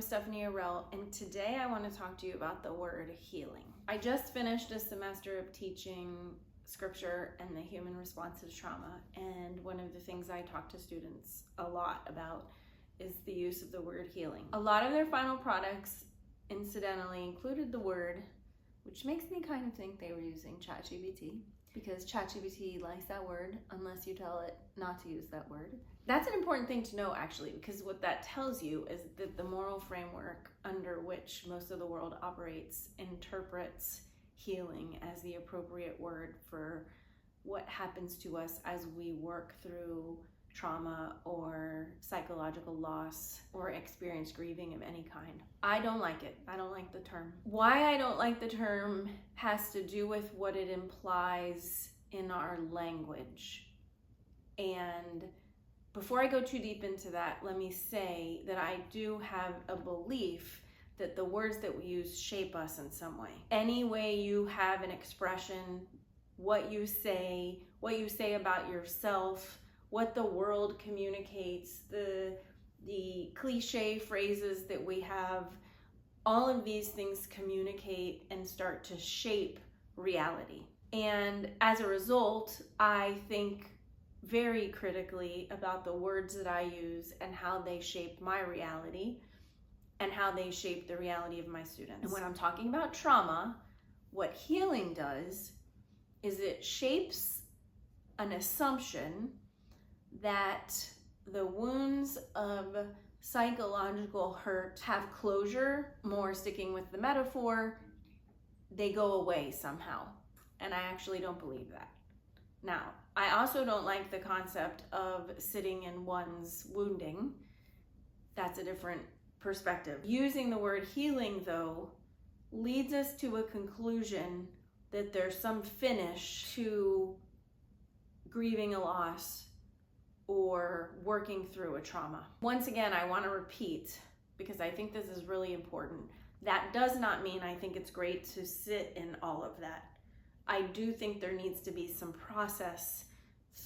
Stephanie Arell, and today I want to talk to you about the word healing. I just finished a semester of teaching scripture and the human response to trauma, and one of the things I talk to students a lot about is the use of the word healing. A lot of their final products, incidentally, included the word, which makes me kind of think they were using ChatGPT, because ChatGPT likes that word unless you tell it not to use that word. That's an important thing to know, actually, because what that tells you is that the moral framework under which most of the world operates interprets healing as the appropriate word for what happens to us as we work through trauma or psychological loss or experience grieving of any kind. I don't like it. I don't like the term. Why I don't like the term has to do with what it implies in our language. And before I go too deep into that, let me say that I do have a belief that the words that we use shape us in some way. Any way you have an expression, what you say about yourself, what the world communicates, the cliche phrases that we have, all of these things communicate and start to shape reality. And as a result, I think very critically about the words that I use and how they shape my reality and how they shape the reality of my students. And when I'm talking about trauma, what healing does is it shapes an assumption that the wounds of psychological hurt have closure. More sticking with the metaphor, they go away somehow. And I actually don't believe that. Now, I also don't like the concept of sitting in one's wounding. That's a different perspective. Using the word healing, though, leads us to a conclusion that there's some finish to grieving a loss or working through a trauma. Once again, I want to repeat, because I think this is really important, that does not mean I think it's great to sit in all of that. I do think there needs to be some process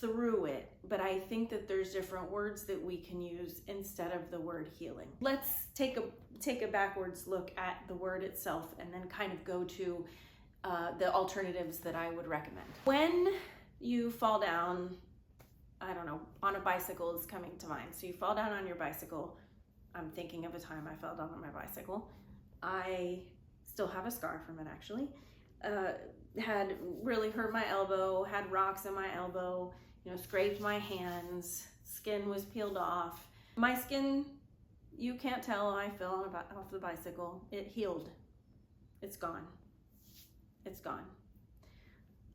through it, but I think that there's different words that we can use instead of the word healing. Let's take a backwards look at the word itself and then kind of go to the alternatives that I would recommend. When you fall down, I don't know, on a bicycle is coming to mind. So you fall down on your bicycle. I'm thinking of a time I fell down on my bicycle. I still have a scar from it, actually. Had really hurt my elbow, had rocks in my elbow, scraped my hands, skin was peeled off. My skin, you can't tell I fell off the bicycle. It healed. It's gone. It's gone.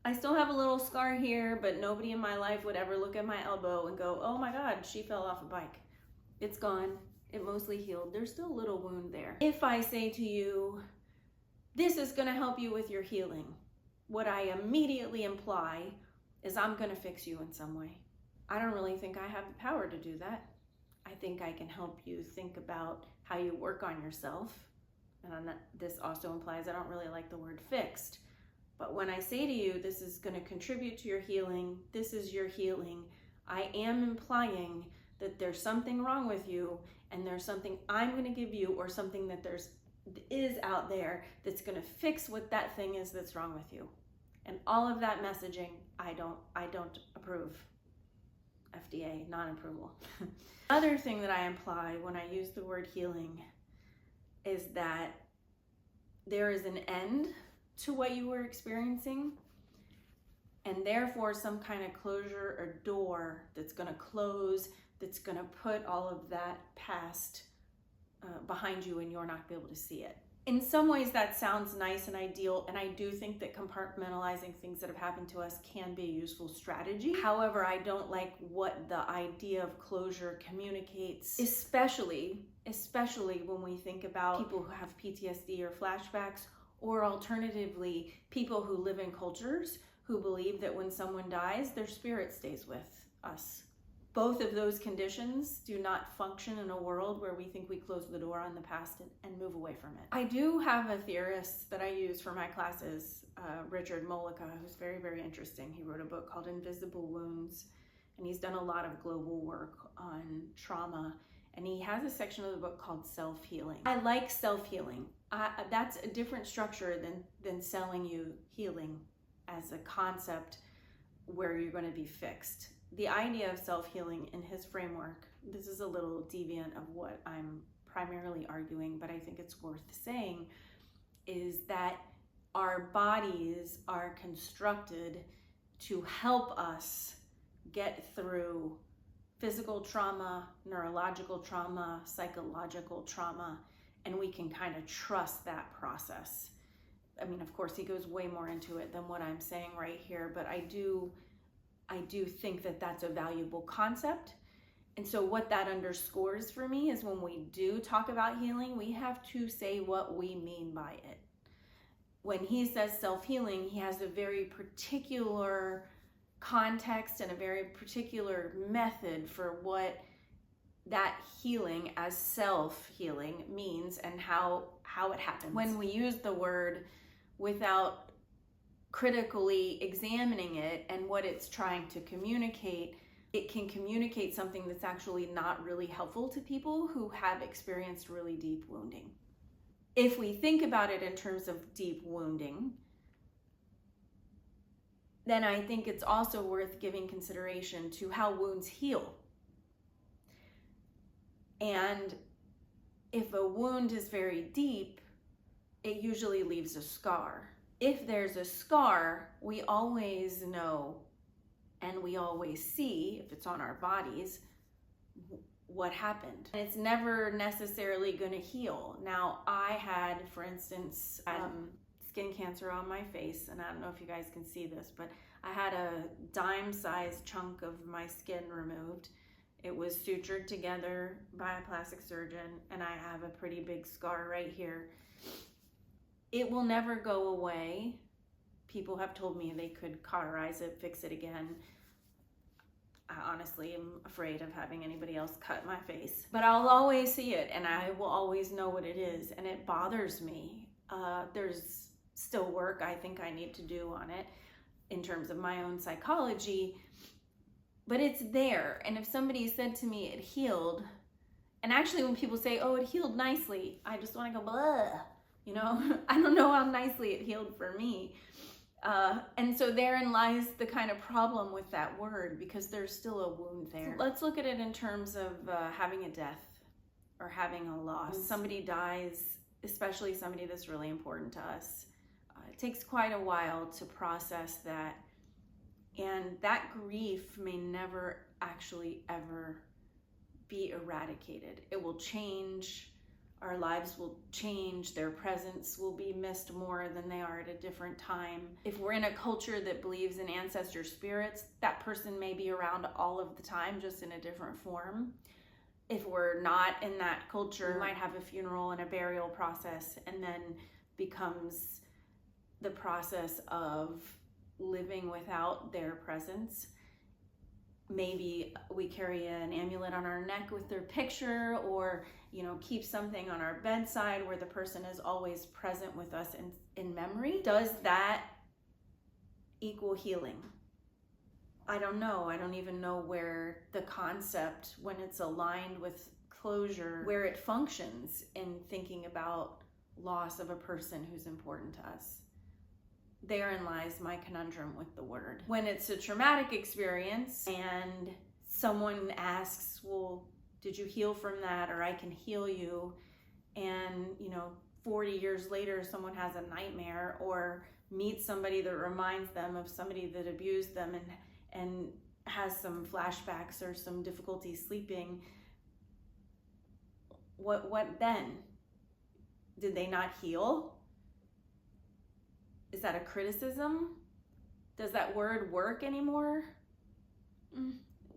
I still have a little scar here, but nobody in my life would ever look at my elbow and go, oh my God, she fell off a bike. It's gone. It mostly healed. There's still a little wound there. If I say to you, this is going to help you with your healing, what I immediately imply is I'm going to fix you in some way. I don't really think I have the power to do that. I think I can help you think about how you work on yourself. And this also implies I don't really like the word fixed. But when I say to you, this is going to contribute to your healing, this is your healing, I am implying that there's something wrong with you and there's something I'm going to give you or something that is out there that's going to fix what that thing is that's wrong with you. And all of that messaging, I don't approve. FDA, non-approval. Other thing that I imply when I use the word healing is that there is an end to what you were experiencing, and therefore some kind of closure or door that's going to close, that's going to put all of that past behind you and you're not be able to see it. In some ways that sounds nice and ideal, and I do think that compartmentalizing things that have happened to us can be a useful strategy. However, I don't like what the idea of closure communicates, especially when we think about people who have PTSD or flashbacks, or alternatively, people who live in cultures who believe that when someone dies, their spirit stays with us. Both of those conditions do not function in a world where we think we close the door on the past and move away from it. I do have a theorist that I use for my classes, Richard Mollica, who's very, very interesting. He wrote a book called Invisible Wounds, and he's done a lot of global work on trauma. and he has a section of the book called self-healing. I like self-healing. That's a different structure than selling you healing as a concept where you're going to be fixed. The idea of self-healing in his framework, this is a little deviant of what I'm primarily arguing, but I think it's worth saying, is that our bodies are constructed to help us get through physical trauma, neurological trauma, psychological trauma, and we can kind of trust that process. I mean, of course, he goes way more into it than what I'm saying right here, but I do think that that's a valuable concept. And so what that underscores for me is when we do talk about healing, we have to say what we mean by it. When he says self-healing, he has a very particular context and a very particular method for what that healing as self-healing means and how it happens. When we use the word without critically examining it and what it's trying to communicate, it can communicate something that's actually not really helpful to people who have experienced really deep wounding. If we think about it in terms of deep wounding, then I think it's also worth giving consideration to how wounds heal. And if a wound is very deep, it usually leaves a scar. If there's a scar, we always know and we always see, if it's on our bodies, what happened. And it's never necessarily going to heal. Now, I had, for instance, skin cancer on my face, and I don't know if you guys can see this, but I had a dime-sized chunk of my skin removed. It was sutured together by a plastic surgeon, and I have a pretty big scar right here. It will never go away. People have told me they could cauterize it, fix it again. I honestly am afraid of having anybody else cut my face. But I'll always see it, and I will always know what it is, and it bothers me. There's still work I think I need to do on it in terms of my own psychology, but it's there. And if somebody said to me it healed, and actually when people say, oh, it healed nicely, I just want to go, blah, you know, I don't know how nicely it healed for me. And so therein lies the kind of problem with that word, because there's still a wound there. Let's look at it in terms of having a death or having a loss. When somebody dies, especially somebody that's really important to us, it takes quite a while to process that. And that grief may never actually ever be eradicated. It will change. Our lives will change. Their presence will be missed more than they are at a different time. If we're in a culture that believes in ancestor spirits, that person may be around all of the time, just in a different form. If we're not in that culture, we might have a funeral and a burial process, and then becomes the process of living without their presence. Maybe we carry an amulet on our neck with their picture, or keep something on our bedside where the person is always present with us in memory. Does that equal healing? I don't know. I don't even know where the concept, when it's aligned with closure, where it functions in thinking about loss of a person who's important to us. Therein lies my conundrum with the word. When it's a traumatic experience and someone asks, well, did you heal from that? Or I can heal you. And 40 years later, someone has a nightmare or meets somebody that reminds them of somebody that abused them and has some flashbacks or some difficulty sleeping. What then? Did they not heal? Is that a criticism? Does that word work anymore?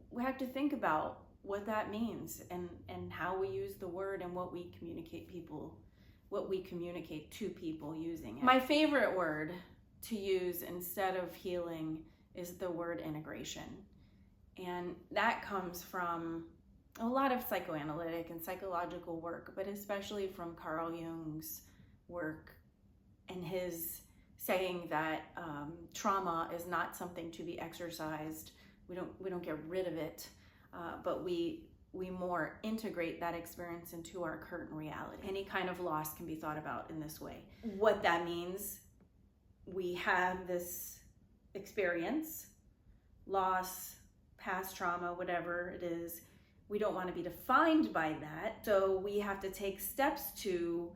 We have to think about what that means and how we use the word and what we communicate to people using it. My favorite word to use instead of healing is the word integration. And that comes from a lot of psychoanalytic and psychological work, but especially from Carl Jung's work and his saying that trauma is not something to be exercised. We don't get rid of it, but we we more integrate that experience into our current reality. Any kind of loss can be thought about in this way. What that means, we have this experience, loss, past trauma, whatever it is. We don't want to be defined by that. So we have to take steps to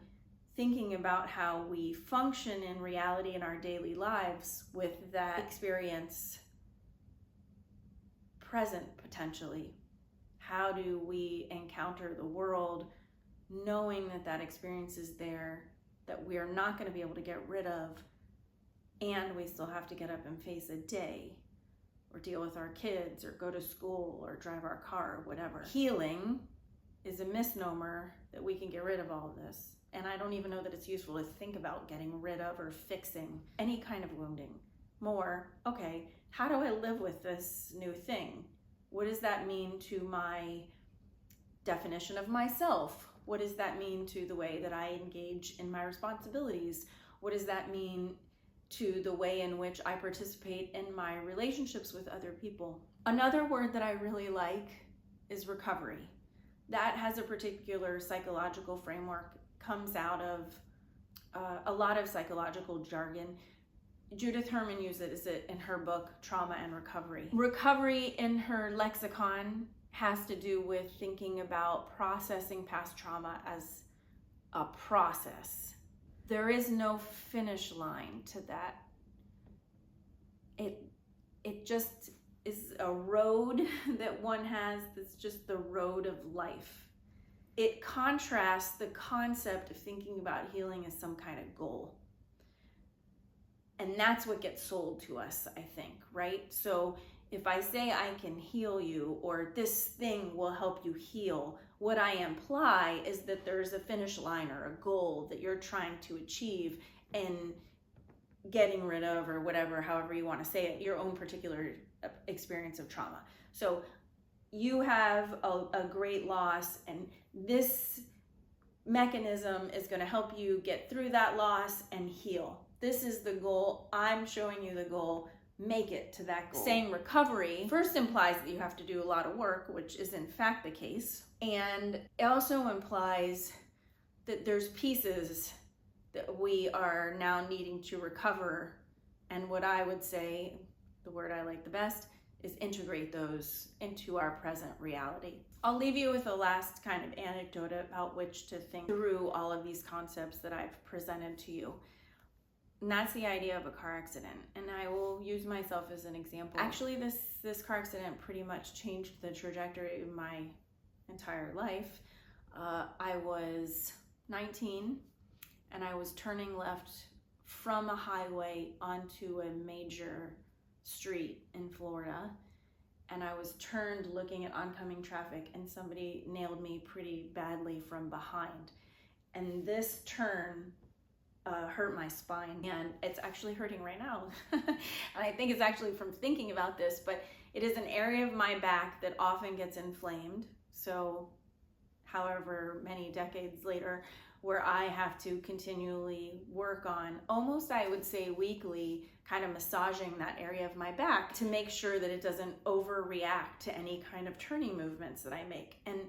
thinking about how we function in reality in our daily lives with that experience present potentially. How do we encounter the world knowing that that experience is there, that we are not going to be able to get rid of, and we still have to get up and face a day or deal with our kids or go to school or drive our car or whatever. Healing is a misnomer that we can get rid of all of this. And I don't even know that it's useful to think about getting rid of or fixing any kind of wounding. More, okay, how do I live with this new thing? What does that mean to my definition of myself? What does that mean to the way that I engage in my responsibilities? What does that mean to the way in which I participate in my relationships with other people? Another word that I really like is recovery. That has a particular psychological framework, comes out of a lot of psychological jargon. Judith Herman uses it in her book, Trauma and Recovery. Recovery in her lexicon has to do with thinking about processing past trauma as a process. There is no finish line to that. It just is a road that one has that's just the road of life. It contrasts the concept of thinking about healing as some kind of goal. And that's what gets sold to us, I think, right? So if I say I can heal you or this thing will help you heal, what I imply is that there's a finish line or a goal that you're trying to achieve in getting rid of, or whatever, however you want to say it, your own particular experience of trauma. So you have a great loss, and this mechanism is going to help you get through that loss and heal. This is the goal. I'm showing you the goal. Make it to that goal. Saying recovery first implies that you have to do a lot of work, which is in fact the case. And it also implies that there's pieces that we are now needing to recover. And what I would say, the word I like the best, is integrate those into our present reality. I'll leave you with a last kind of anecdote about which to think through all of these concepts that I've presented to you. And that's the idea of a car accident. And I will use myself as an example. Actually, this car accident pretty much changed the trajectory of my entire life. I was 19 and I was turning left from a highway onto a major street in Florida. And I was turned looking at oncoming traffic, and somebody nailed me pretty badly from behind. And this turn hurt my spine, and it's actually hurting right now. And I think it's actually from thinking about this, but it is an area of my back that often gets inflamed. So however many decades later, where I have to continually work on, almost I would say weekly, kind of massaging that area of my back to make sure that it doesn't overreact to any kind of turning movements that I make. And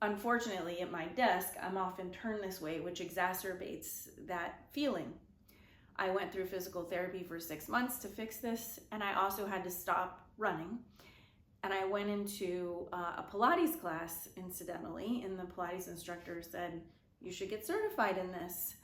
unfortunately, at my desk, I'm often turned this way, which exacerbates that feeling. I went through physical therapy for 6 months to fix this, and I also had to stop running. And I went into a Pilates class, incidentally, and the Pilates instructor said, "You should get certified in this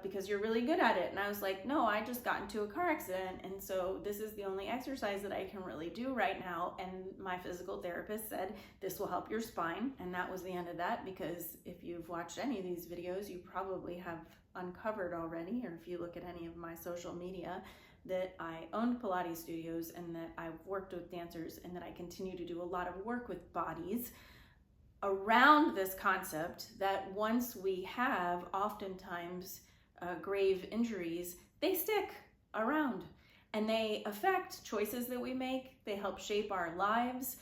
because you're really good at it." And I was like, "No, I just got into a car accident, and so this is the only exercise that I can really do right now." And my physical therapist said, "This will help your spine." And that was the end of that, because if you've watched any of these videos, you probably have uncovered already, or if you look at any of my social media, that I owned Pilates studios and that I've worked with dancers and that I continue to do a lot of work with bodies around this concept that once we have oftentimes grave injuries, they stick around and they affect choices that we make. They help shape our lives.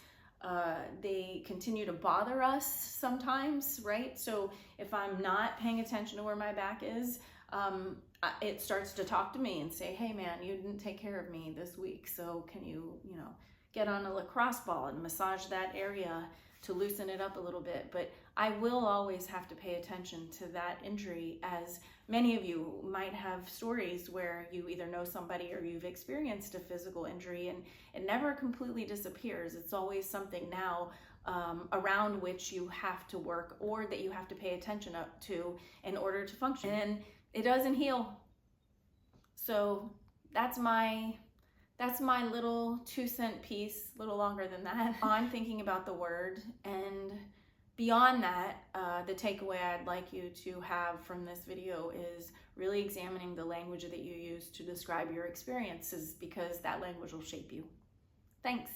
They continue to bother us sometimes, right? So if I'm not paying attention to where my back is, it starts to talk to me and say, "Hey man, you didn't take care of me this week, so can you, get on a lacrosse ball and massage that area loosen it up a little bit. But I will always have to pay attention to that injury, as many of you might have stories where you either know somebody or you've experienced a physical injury, and it never completely disappears. It's always something now around which you have to work, or that you have to pay attention up to in order to function. And it doesn't heal. So that's my little 2-cent piece, a little longer than that, on thinking about the word. And beyond that, the takeaway I'd like you to have from this video is really examining the language that you use to describe your experiences, because that language will shape you. Thanks.